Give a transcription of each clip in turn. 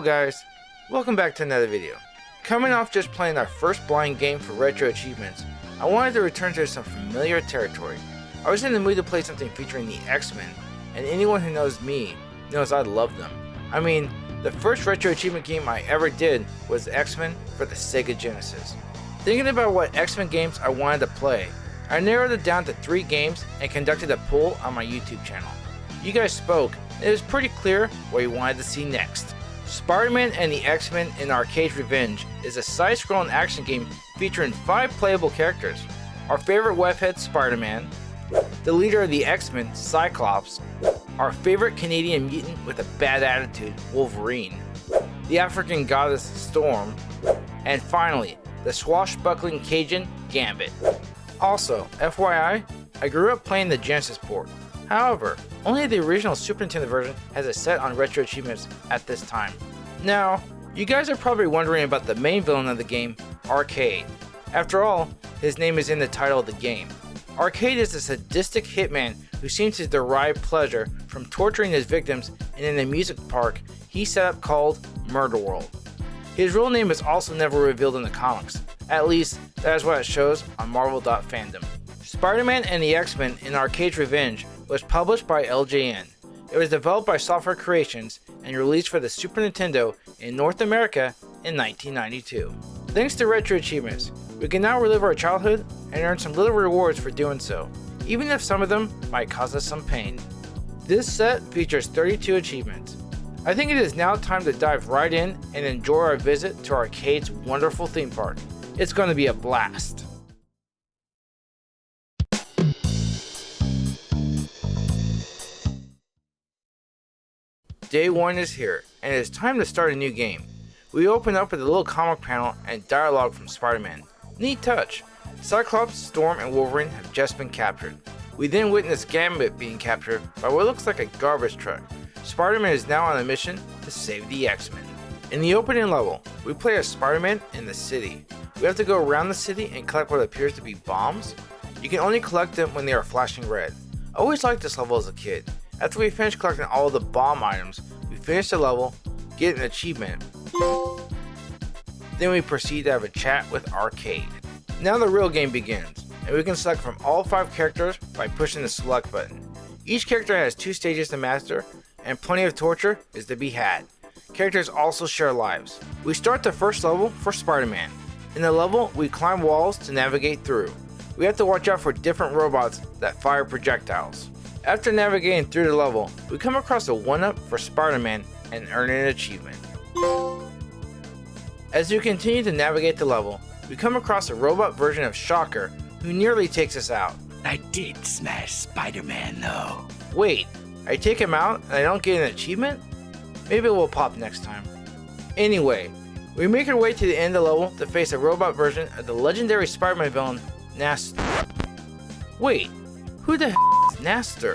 guys, welcome back to another video. Coming off just playing our first blind game for Retro Achievements, I wanted to return to some familiar territory. I was in the mood to play something featuring the X-Men, and anyone who knows me knows I love them. I mean, the first Retro Achievement game I ever did was X-Men for the Sega Genesis. Thinking about what X-Men games I wanted to play, I narrowed it down to 3 games and conducted a poll on my YouTube channel. You guys spoke, and it was pretty clear what you wanted to see next. Spider-Man and the X-Men in Arcade's Revenge is a side-scrolling action game featuring 5 playable characters. Our favorite webhead Spider-Man, the leader of the X-Men, Cyclops, our favorite Canadian mutant with a bad attitude, Wolverine, the African goddess Storm, and finally, the swashbuckling Cajun, Gambit. Also, FYI, I grew up playing the Genesis port. However, only the original Super Nintendo version has a set on Retro Achievements at this time. Now, you guys are probably wondering about the main villain of the game, Arcade. After all, his name is in the title of the game. Arcade is a sadistic hitman who seems to derive pleasure from torturing his victims in an amusement park he set up called Murderworld. His real name is also never revealed in the comics, at least that is what it shows on Marvel.fandom. Spider-Man and the X-Men in Arcade's Revenge was published by LJN. It was developed by Software Creations and released for the Super Nintendo in North America in 1992. Thanks to Retro Achievements, we can now relive our childhood and earn some little rewards for doing so, even if some of them might cause us some pain. This set features 32 achievements. I think it is now time to dive right in and enjoy our visit to Arcade's wonderful theme park. It's going to be a blast. Day 1 is here, and it is time to start a new game. We open up with a little comic panel and dialogue from Spider-Man. Neat touch. Cyclops, Storm, and Wolverine have just been captured. We then witness Gambit being captured by what looks like a garbage truck. Spider-Man is now on a mission to save the X-Men. In the opening level, we play as Spider-Man in the city. We have to go around the city and collect what appears to be bombs. You can only collect them when they are flashing red. I always liked this level as a kid. After we finish collecting all of the bomb items, we finish the level, get an achievement. Then we proceed to have a chat with Arcade. Now the real game begins, and we can select from all 5 characters by pushing the select button. Each character has 2 stages to master, and plenty of torture is to be had. Characters also share lives. We start the first level for Spider-Man. In the level, we climb walls to navigate through. We have to watch out for different robots that fire projectiles. After navigating through the level, we come across a 1-up for Spider-Man and earn an achievement. As we continue to navigate the level, we come across a robot version of Shocker who nearly takes us out. I did smash Spider-Man though. Wait, I take him out and I don't get an achievement? Maybe it will pop next time. Anyway, we make our way to the end of the level to face a robot version of the legendary Spider-Man villain, Nasty. Wait, who the is Nasty?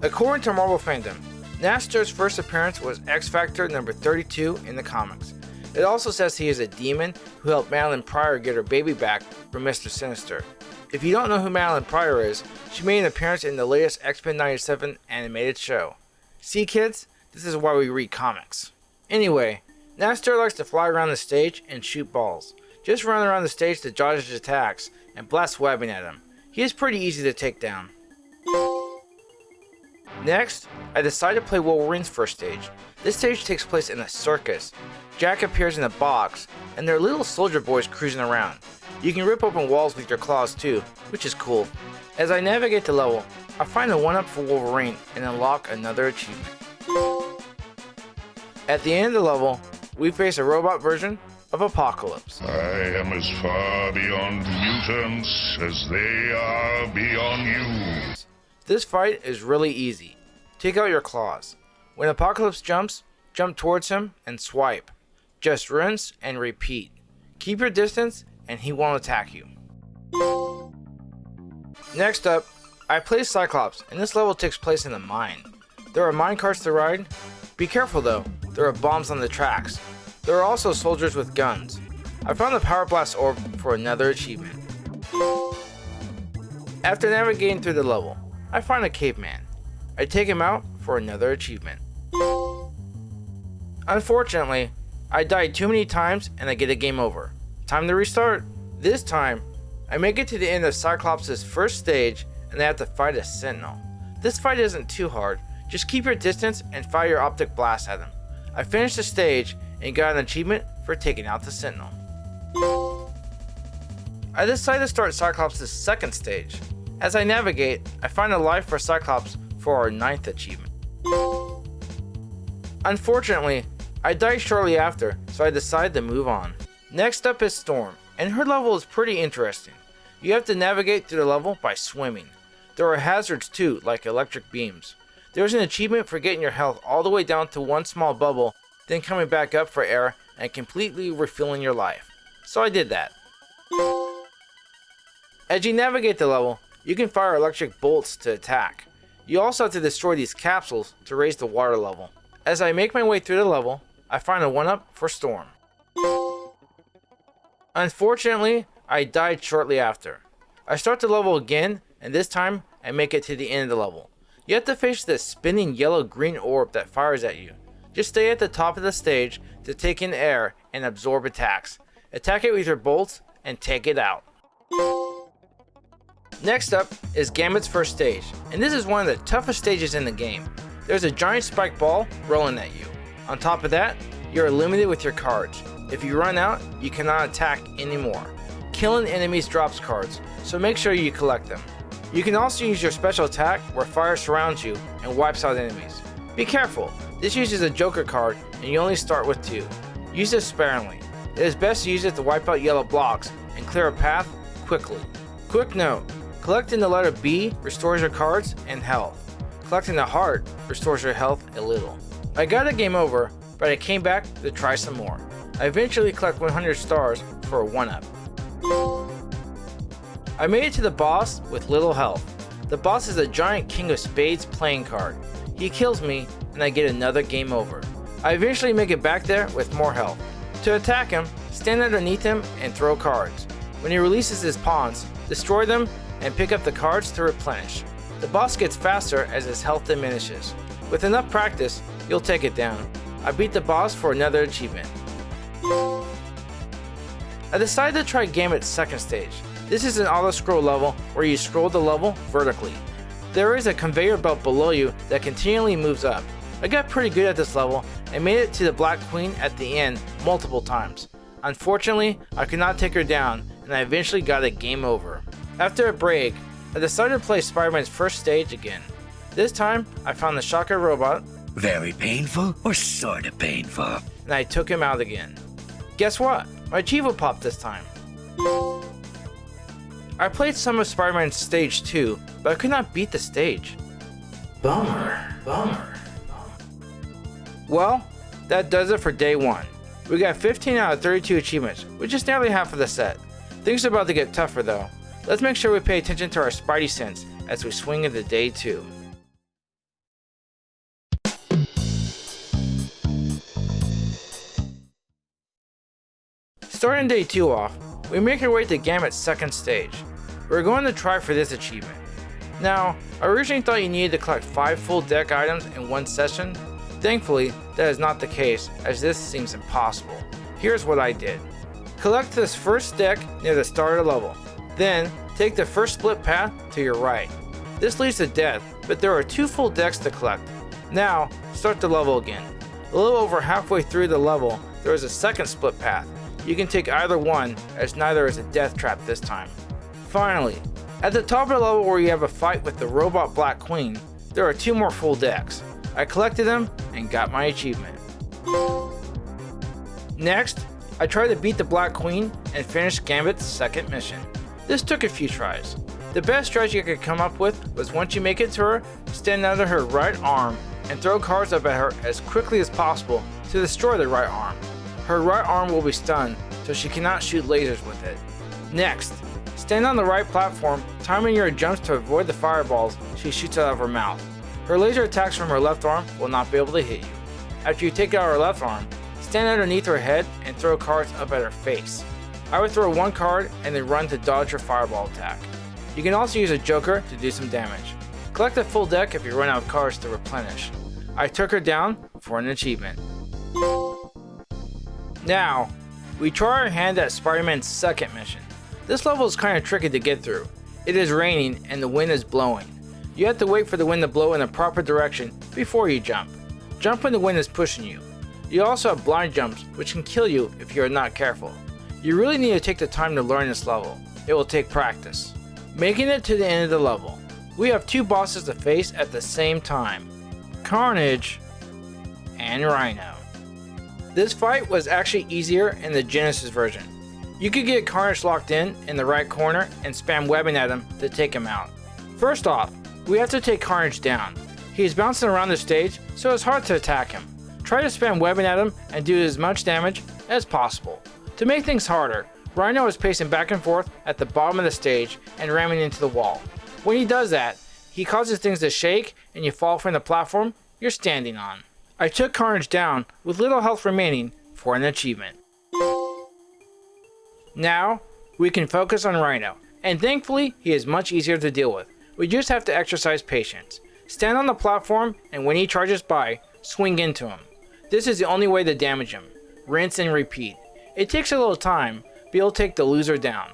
According to Marvel fandom, Nasty's first appearance was X Factor number 32 in the comics. It also says he is a demon who helped Madeline Pryor get her baby back from Mr. Sinister. If you don't know who Madeline Pryor is, she made an appearance in the latest X-Men 97 animated show. See kids, this is why we read comics. Anyway, Nasty likes to fly around the stage and shoot balls. Just run around the stage to dodge his attacks and blast webbing at him. He is pretty easy to take down. Next, I decide to play Wolverine's first stage. This stage takes place in a circus. Jack appears in a box, and there are little soldier boys cruising around. You can rip open walls with your claws too, which is cool. As I navigate the level, I find a 1-up for Wolverine and unlock another achievement. At the end of the level, we face a robot version of Apocalypse. I am as far beyond mutants as they are beyond you. This fight is really easy. Take out your claws. When Apocalypse jumps, jump towards him and swipe. Just rinse and repeat. Keep your distance and he won't attack you. Next up, I play Cyclops, and this level takes place in a mine. There are minecarts to ride. Be careful though, there are bombs on the tracks. There are also soldiers with guns. I found the Power Blast Orb for another achievement. After navigating through the level, I find a caveman. I take him out for another achievement. Unfortunately, I died too many times and I get a game over. Time to restart. This time, I make it to the end of Cyclops' first stage and I have to fight a sentinel. This fight isn't too hard, just keep your distance and fire your optic blast at him. I finished the stage and got an achievement for taking out the sentinel. I decide to start Cyclops' second stage. As I navigate, I find a life for Cyclops for our 9th achievement. Unfortunately, I die shortly after, so I decide to move on. Next up is Storm, and her level is pretty interesting. You have to navigate through the level by swimming. There are hazards too, like electric beams. There's an achievement for getting your health all the way down to one small bubble, then coming back up for air and completely refilling your life. So I did that. As you navigate the level, you can fire electric bolts to attack. You also have to destroy these capsules to raise the water level. As I make my way through the level, I find a 1-up for Storm. Unfortunately, I died shortly after. I start the level again, and this time I make it to the end of the level. You have to face this spinning yellow-green orb that fires at you. Just stay at the top of the stage to take in air and absorb attacks. Attack it with your bolts and take it out. Next up is Gambit's first stage, and this is one of the toughest stages in the game. There's a giant spike ball rolling at you. On top of that, you're limited with your cards. If you run out, you cannot attack anymore. Killing enemies drops cards, so make sure you collect them. You can also use your special attack where fire surrounds you and wipes out enemies. Be careful, this uses a Joker card and you only start with 2. Use it sparingly. It is best to use it to wipe out yellow blocks and clear a path quickly. Quick note, collecting the letter B restores your cards and health. Collecting the heart restores your health a little. I got a game over, but I came back to try some more. I eventually collect 100 stars for a 1-up. I made it to the boss with little health. The boss is a giant King of Spades playing card. He kills me and I get another game over. I eventually make it back there with more health. To attack him, stand underneath him and throw cards. When he releases his pawns, destroy them and pick up the cards to replenish. The boss gets faster as his health diminishes. With enough practice, you'll take it down. I beat the boss for another achievement. I decided to try Gambit's second stage. This is an auto-scroll level where you scroll the level vertically. There is a conveyor belt below you that continually moves up. I got pretty good at this level and made it to the Black Queen at the end multiple times. Unfortunately, I could not take her down and I eventually got a game over. After a break, I decided to play Spider-Man's first stage again. This time, I found the Shocker robot. Very painful or sorta painful? And I took him out again. Guess what? My Chivo popped this time. I played some of Spider-Man's stage 2, but I could not beat the stage. Bummer. Well, that does it for day 1. We got 15 out of 32 achievements, which is nearly half of the set. Things are about to get tougher though. Let's make sure we pay attention to our Spidey sense as we swing into day 2. Starting day 2 off, we make our way to Gambit's second stage. We're going to try for this achievement. Now, I originally thought you needed to collect 5 full deck items in one session. Thankfully, that is not the case, as this seems impossible. Here's what I did. Collect this first deck near the start of the level. Then, take the first split path to your right. This leads to death, but there are 2 full decks to collect. Now, start the level again. A little over halfway through the level, there is a second split path. You can take either one, as neither is a death trap this time. Finally, at the top of the level where you have a fight with the robot Black Queen, there are 2 more full decks. I collected them and got my achievement. Next, I tried to beat the Black Queen and finish Gambit's second mission. This took a few tries. The best strategy I could come up with was once you make it to her, stand under her right arm and throw cards up at her as quickly as possible to destroy the right arm. Her right arm will be stunned, so she cannot shoot lasers with it. Next, stand on the right platform, timing your jumps to avoid the fireballs she shoots out of her mouth. Her laser attacks from her left arm will not be able to hit you. After you take out her left arm, stand underneath her head and throw cards up at her face. I would throw 1 card and then run to dodge her fireball attack. You can also use a Joker to do some damage. Collect a full deck if you run out of cards to replenish. I took her down for an achievement. Now, we try our hand at Spider-Man's second mission. This level is kind of tricky to get through. It is raining and the wind is blowing. You have to wait for the wind to blow in the proper direction before you jump. Jump when the wind is pushing you. You also have blind jumps, which can kill you if you are not careful. You really need to take the time to learn this level. It will take practice. Making it to the end of the level, we have two bosses to face at the same time: Carnage and Rhino. This fight was actually easier in the Genesis version. You could get Carnage locked in the right corner and spam webbing at him to take him out. First off, we have to take Carnage down. He is bouncing around the stage, so it's hard to attack him. Try to spam webbing at him and do as much damage as possible. To make things harder, Rhino is pacing back and forth at the bottom of the stage and ramming into the wall. When he does that, he causes things to shake and you fall from the platform you're standing on. I took Carnage down with little health remaining for an achievement. Now, we can focus on Rhino, and thankfully he is much easier to deal with. We just have to exercise patience. Stand on the platform, and when he charges by, swing into him. This is the only way to damage him. Rinse and repeat. It takes a little time, but you'll take the loser down.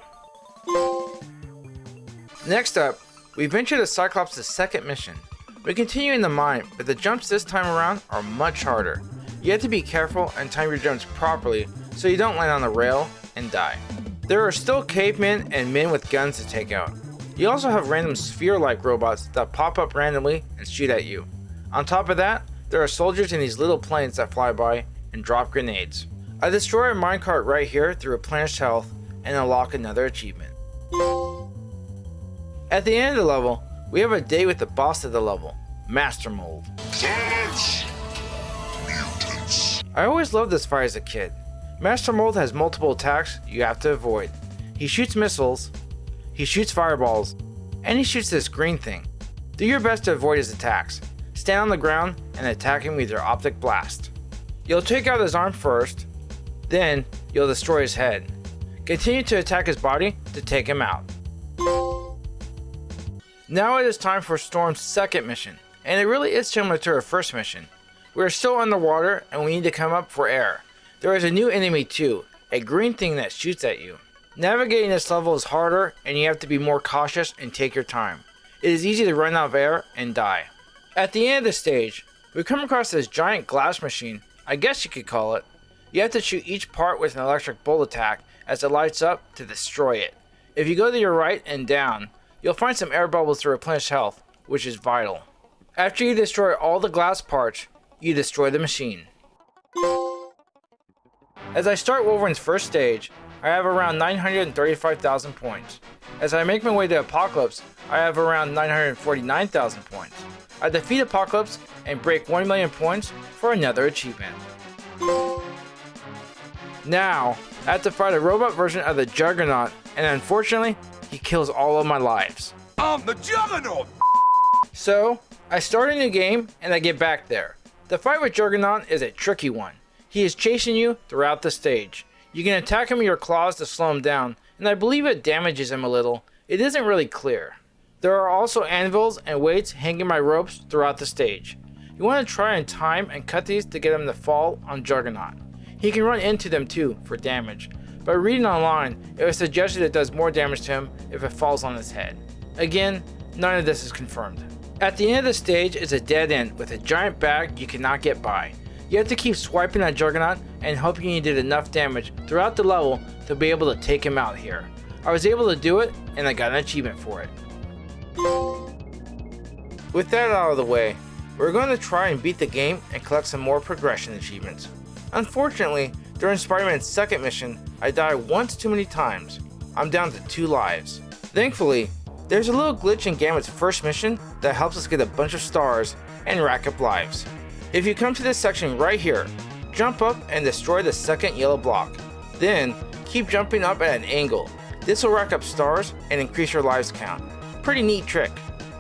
Next up, we venture to Cyclops' second mission. We continue in the mine, but the jumps this time around are much harder. You have to be careful and time your jumps properly so you don't land on the rail and die. There are still cavemen and men with guns to take out. You also have random sphere-like robots that pop up randomly and shoot at you. On top of that, there are soldiers in these little planes that fly by and drop grenades. I destroy a minecart right here to replenish health and unlock another achievement. At the end of the level, we have a date with the boss of the level, Master Mold. Silence! Mutants. I always loved this fight as a kid. Master Mold has multiple attacks you have to avoid. He shoots missiles, he shoots fireballs, and he shoots this green thing. Do your best to avoid his attacks. Stand on the ground and attack him with your optic blast. You'll take out his arm first, then you'll destroy his head. Continue to attack his body to take him out. Now it is time for Storm's second mission, and it really is similar to her first mission. We are still underwater and we need to come up for air. There is a new enemy too, a green thing that shoots at you. Navigating this level is harder and you have to be more cautious and take your time. It is easy to run out of air and die. At the end of the stage, we come across this giant glass machine, I guess you could call it. You have to shoot each part with an electric bolt attack as it lights up to destroy it. If you go to your right and down, you'll find some air bubbles to replenish health, which is vital. After you destroy all the glass parts, you destroy the machine. As I start Wolverine's first stage, I have around 935,000 points. As I make my way to Apocalypse, I have around 949,000 points. I defeat Apocalypse and break 1 million points for another achievement. Now, I have to fight a robot version of the Juggernaut, and unfortunately, he kills all of my lives. I'm the Juggernaut! So, I start a new game and I get back there. The fight with Juggernaut is a tricky one. He is chasing you throughout the stage. You can attack him with your claws to slow him down, and I believe it damages him a little. It isn't really clear. There are also anvils and weights hanging by ropes throughout the stage. You want to try and time and cut these to get him to fall on Juggernaut. He can run into them too for damage, but reading online, it was suggested it does more damage to him if it falls on his head. Again, none of this is confirmed. At the end of the stage is a dead end with a giant bag you cannot get by. You have to keep swiping at Juggernaut and hoping you did enough damage throughout the level to be able to take him out here. I was able to do it and I got an achievement for it. With that out of the way, we're going to try and beat the game and collect some more progression achievements. Unfortunately, during Spider-Man's second mission, I died once too many times. I'm down to 2 lives. Thankfully, there's a little glitch in Gambit's first mission that helps us get a bunch of stars and rack up lives. If you come to this section right here, jump up and destroy the second yellow block. Then, keep jumping up at an angle. This will rack up stars and increase your lives count. Pretty neat trick.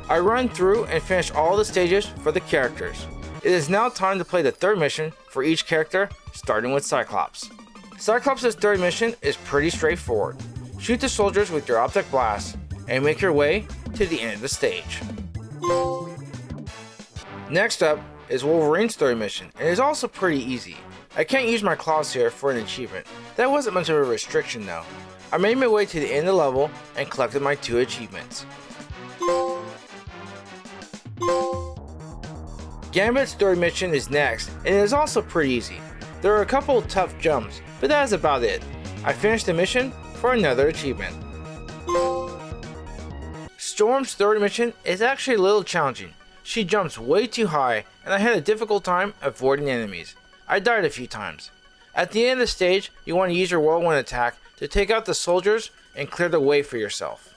I run through and finish all the stages for the characters. It is now time to play the third mission for each character, starting with Cyclops. Cyclops' third mission is pretty straightforward. Shoot the soldiers with your optic blast and make your way to the end of the stage. Next up is Wolverine's third mission, and it is also pretty easy. I can't use my claws here for an achievement. That wasn't much of a restriction though. I made my way to the end of the level and collected my 2 achievements. Gambit's third mission is next, and it is also pretty easy. There are a couple of tough jumps, but that is about it. I finished the mission for another achievement. Storm's third mission is actually a little challenging. She jumps way too high, and I had a difficult time avoiding enemies. I died a few times. At the end of the stage, you want to use your whirlwind attack to take out the soldiers and clear the way for yourself.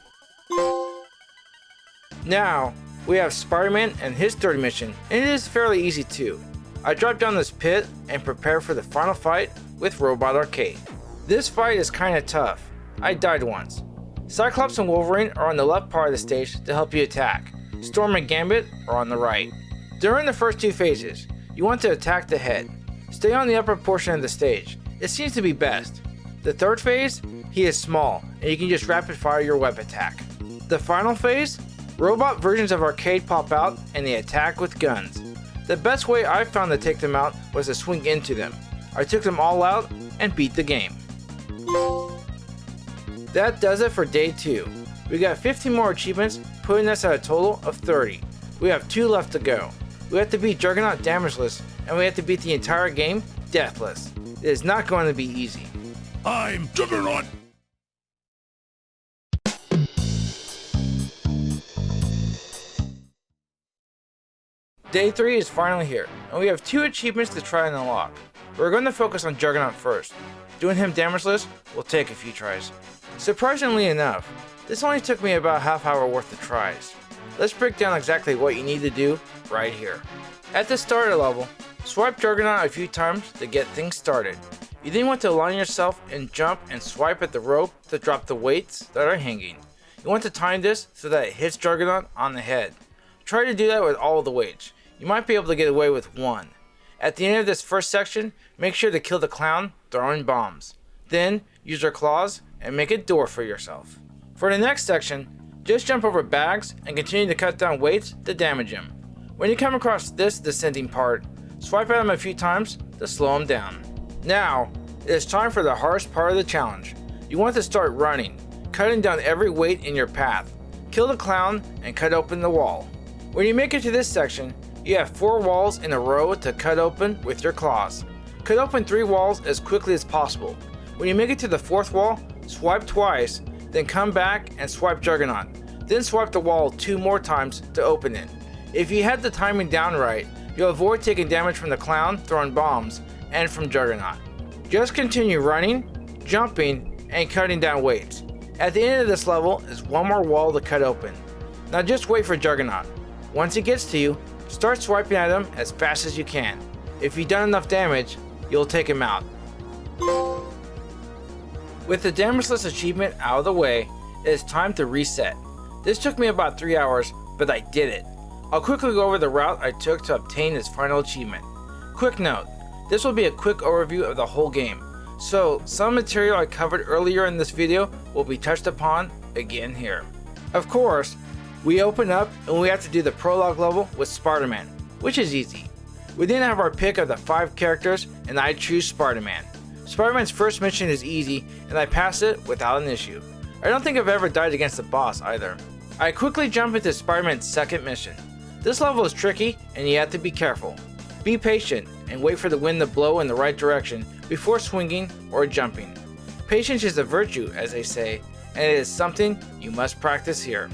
Now, we have Spider-Man and his third mission, and it is fairly easy too. I drop down this pit and prepare for the final fight with Robot Arcade. This fight is kinda tough. I died once. Cyclops and Wolverine are on the left part of the stage to help you attack. Storm and Gambit are on the right. During the first 2 phases, you want to attack the head. Stay on the upper portion of the stage. It seems to be best. The third phase, he is small, and you can just rapid fire your web attack. The final phase, robot versions of Arcade pop out and they attack with guns. The best way I found to take them out was to swing into them. I took them all out and beat the game. That does it for day 2. We got 15 more achievements, putting us at a total of 30. We have 2 left to go. We have to beat Juggernaut damageless, and we have to beat the entire game deathless. It is not going to be easy. I'm Juggernaut! Day 3 is finally here, and we have 2 achievements to try and unlock. We're going to focus on Juggernaut first. Doing him damageless will take a few tries. Surprisingly enough, this only took me about half hour worth of tries. Let's break down exactly what you need to do right here. At the start of the level, swipe Juggernaut a few times to get things started. You then want to align yourself and jump and swipe at the rope to drop the weights that are hanging. You want to time this so that it hits Juggernaut on the head. Try to do that with all of the weights. You might be able to get away with 1. At the end of this first section, make sure to kill the clown throwing bombs. Then, use your claws and make a door for yourself. For the next section, just jump over bags and continue to cut down weights to damage him. When you come across this descending part, swipe at him a few times to slow him down. Now, it is time for the hardest part of the challenge. You want to start running, cutting down every weight in your path. Kill the clown and cut open the wall. When you make it to this section, you have 4 walls in a row to cut open with your claws. Cut open 3 walls as quickly as possible. When you make it to the 4th wall, swipe twice, then come back and swipe Juggernaut. Then swipe the wall 2 more times to open it. If you had the timing down right, you'll avoid taking damage from the clown throwing bombs and from Juggernaut. Just continue running, jumping, and cutting down weights. At the end of this level is 1 more wall to cut open. Now just wait for Juggernaut. Once he gets to you, start swiping at him as fast as you can. If you've done enough damage, you'll take him out. With the damageless achievement out of the way, it is time to reset. This took me about 3 hours, but I did it. I'll quickly go over the route I took to obtain this final achievement. Quick note, this will be a quick overview of the whole game, so some material I covered earlier in this video will be touched upon again here. Of course, we open up and we have to do the prologue level with Spider-Man, which is easy. We then have our pick of the 5 characters and I choose Spider-Man. Spider-Man's first mission is easy and I pass it without an issue. I don't think I've ever died against a boss either. I quickly jump into Spider-Man's second mission. This level is tricky and you have to be careful. Be patient and wait for the wind to blow in the right direction before swinging or jumping. Patience is a virtue, as they say, and it is something you must practice here.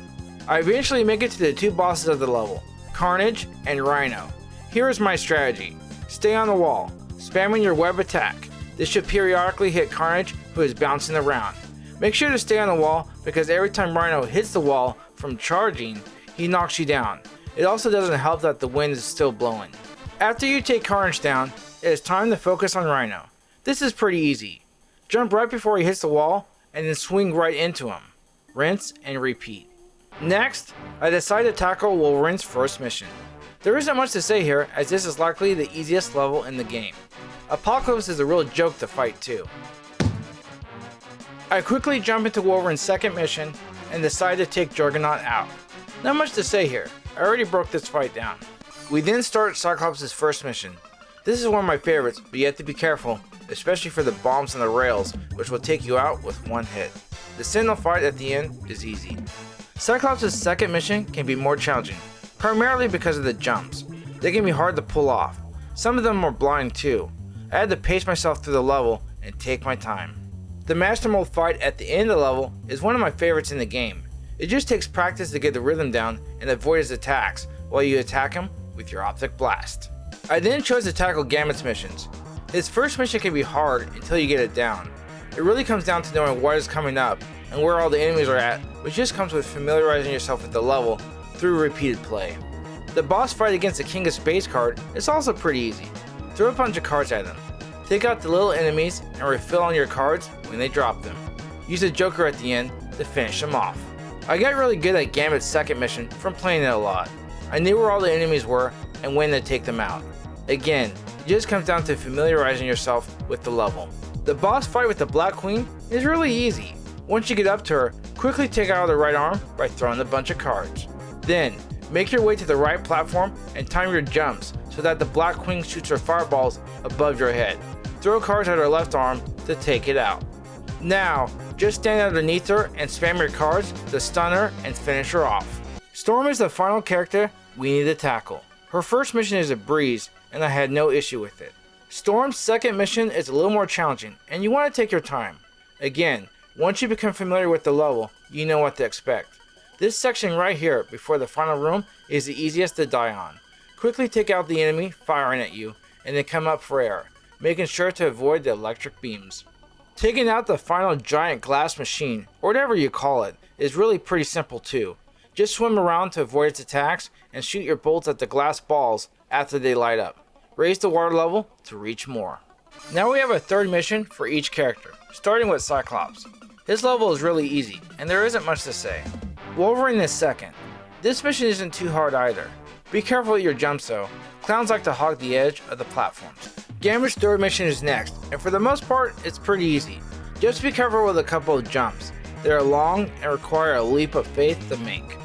I eventually make it to the 2 bosses of the level, Carnage and Rhino. Here is my strategy. Stay on the wall, spamming your web attack. This should periodically hit Carnage, who is bouncing around. Make sure to stay on the wall because every time Rhino hits the wall from charging, he knocks you down. It also doesn't help that the wind is still blowing. After you take Carnage down, it is time to focus on Rhino. This is pretty easy. Jump right before he hits the wall and then swing right into him. Rinse and repeat. Next, I decide to tackle Wolverine's first mission. There isn't much to say here as this is likely the easiest level in the game. Apocalypse is a real joke to fight too. I quickly jump into Wolverine's second mission and decide to take Juggernaut out. Not much to say here, I already broke this fight down. We then start Cyclops' first mission. This is one of my favorites, but you have to be careful, especially for the bombs on the rails, which will take you out with one hit. The Sentinel fight at the end is easy. Cyclops' second mission can be more challenging, primarily because of the jumps. They can be hard to pull off. Some of them are blind too. I had to pace myself through the level and take my time. The Master Mold fight at the end of the level is one of my favorites in the game. It just takes practice to get the rhythm down and avoid his attacks while you attack him with your optic blast. I then chose to tackle Gambit's missions. His first mission can be hard until you get it down. It really comes down to knowing what is coming up and where all the enemies are at, which just comes with familiarizing yourself with the level through repeated play. The boss fight against the King of Spades card is also pretty easy. Throw a bunch of cards at him. Take out the little enemies and refill on your cards when they drop them. Use the Joker at the end to finish them off. I got really good at Gambit's second mission from playing it a lot. I knew where all the enemies were and when to take them out. Again, it just comes down to familiarizing yourself with the level. The boss fight with the Black Queen is really easy. Once you get up to her, quickly take out the right arm by throwing a bunch of cards. Then, make your way to the right platform and time your jumps so that the Black Queen shoots her fireballs above your head. Throw cards at her left arm to take it out. Now, just stand underneath her and spam your cards to stun her and finish her off. Storm is the final character we need to tackle. Her first mission is a breeze, and I had no issue with it. Storm's second mission is a little more challenging, and you want to take your time. Again, once you become familiar with the level, you know what to expect. This section right here, before the final room, is the easiest to die on. Quickly take out the enemy firing at you, and then come up for air, making sure to avoid the electric beams. Taking out the final giant glass machine, or whatever you call it, is really pretty simple too. Just swim around to avoid its attacks and shoot your bolts at the glass balls after they light up. Raise the water level to reach more. Now we have a third mission for each character, starting with Cyclops. His level is really easy, and there isn't much to say. Wolverine is second. This mission isn't too hard either. Be careful with your jumps though. Clowns like to hog the edge of the platforms. Gambit's third mission is next, and for the most part, it's pretty easy. Just be careful with a couple of jumps. They are long and require a leap of faith to make.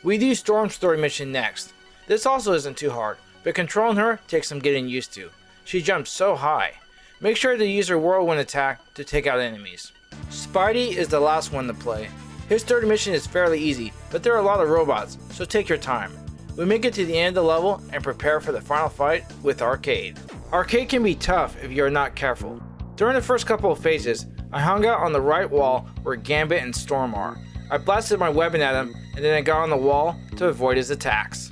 We do Storm's story mission next. This also isn't too hard, but controlling her takes some getting used to. She jumps so high. Make sure to use her whirlwind attack to take out enemies. Spidey is the last one to play. His third mission is fairly easy, but there are a lot of robots, so take your time. We make it to the end of the level and prepare for the final fight with Arcade. Arcade can be tough if you are not careful. During the first couple of phases, I hung out on the right wall where Gambit and Storm are. I blasted my weapon at him, and then I got on the wall to avoid his attacks.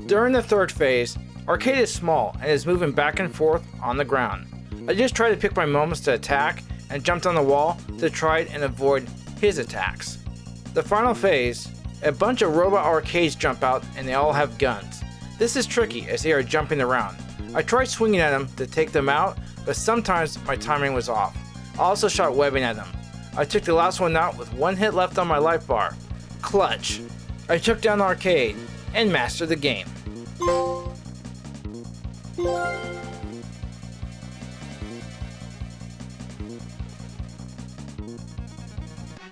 During the third phase, Arcade is small and is moving back and forth on the ground. I just tried to pick my moments to attack and jumped on the wall to try and avoid his attacks. The final phase, a bunch of robot arcades jump out and they all have guns. This is tricky as they are jumping around. I tried swinging at them to take them out, but sometimes my timing was off. I also shot webbing at them. I took the last one out with one hit left on my life bar. Clutch. I took down Arcade and mastered the game.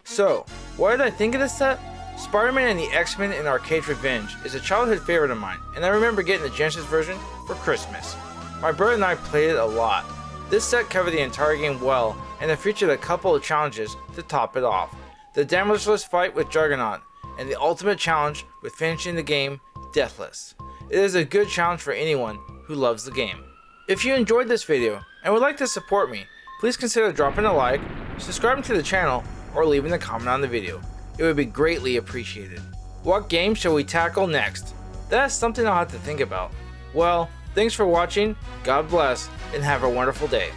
So, what did I think of this set? Spider-Man and the X-Men in Arcade's Revenge is a childhood favorite of mine, and I remember getting the Genesis version for Christmas. My brother and I played it a lot. This set covered the entire game well, and it featured a couple of challenges to top it off. The damageless fight with Juggernaut, and the ultimate challenge with finishing the game deathless. It is a good challenge for anyone who loves the game. If you enjoyed this video and would like to support me, please consider dropping a like, subscribing to the channel, or leaving a comment on the video. It would be greatly appreciated. What game shall we tackle next? That's something I'll have to think about. Well, thanks for watching, God bless, and have a wonderful day.